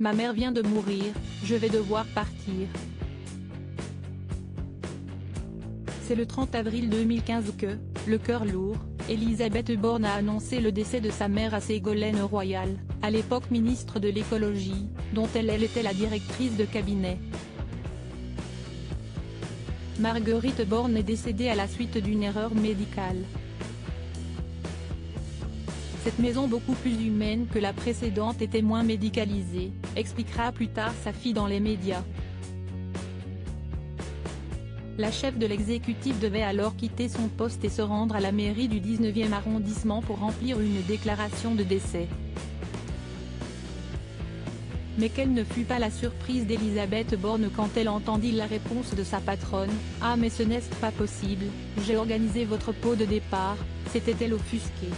Ma mère vient de mourir, je vais devoir partir. C'est le 30 avril 2015 que, le cœur lourd, Élisabeth Borne a annoncé le décès de sa mère à Ségolène Royal, à l'époque ministre de l'écologie, dont elle était la directrice de cabinet. Marguerite Borne est décédée à la suite d'une erreur médicale. Cette maison beaucoup plus humaine que la précédente était moins médicalisée, expliquera plus tard sa fille dans les médias. La chef de l'exécutif devait alors quitter son poste et se rendre à la mairie du 19e arrondissement pour remplir une déclaration de décès. Mais quelle ne fut pas la surprise d'Élisabeth Borne quand elle entendit la réponse de sa patronne : « Ah mais ce n'est pas possible, j'ai organisé votre pot de départ », s'était-elle offusquée.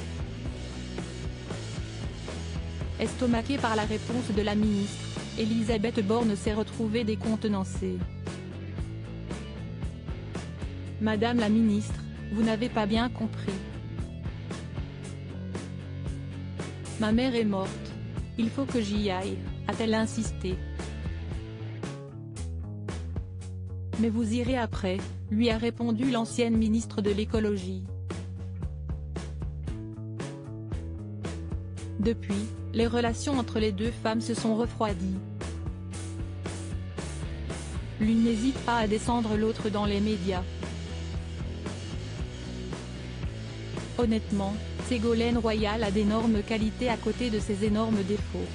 Estomaquée par la réponse de la ministre, Élisabeth Borne s'est retrouvée décontenancée. « Madame la ministre, vous n'avez pas bien compris. Ma mère est morte. Il faut que j'y aille », a-t-elle insisté. « Mais vous irez après », lui a répondu l'ancienne ministre de l'écologie. Depuis, les relations entre les deux femmes se sont refroidies. L'une n'hésite pas à descendre l'autre dans les médias. Honnêtement, Ségolène Royal a d'énormes qualités à côté de ses énormes défauts.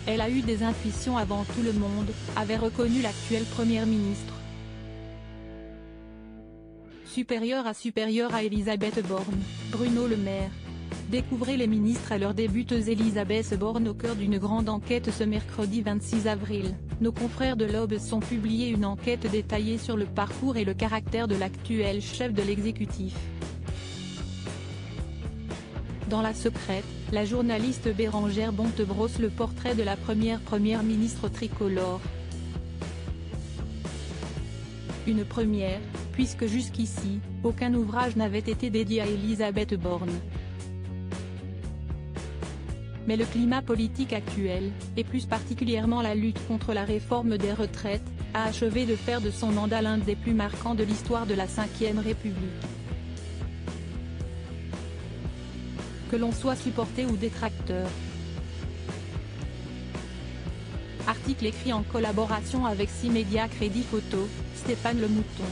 Elle a eu des intuitions avant tout le monde, avait reconnu l'actuelle première ministre. Supérieur à Élisabeth Borne, Bruno Le Maire. Découvrez les ministres à leur débuteuse Élisabeth Borne au cœur d'une grande enquête. Ce mercredi 26 avril, nos confrères de l'Aube ont publié une enquête détaillée sur le parcours et le caractère de l'actuel chef de l'exécutif. Dans La Secrète, la journaliste Bérangère Bonte brosse le portrait de la première ministre tricolore. Une première, puisque jusqu'ici, aucun ouvrage n'avait été dédié à Élisabeth Borne. Mais le climat politique actuel, et plus particulièrement la lutte contre la réforme des retraites, a achevé de faire de son mandat l'un des plus marquants de l'histoire de la Ve République. Que l'on soit supporter ou détracteur. Article écrit en collaboration avec 6 médias Crédit Photo, Stéphane Le Mouton.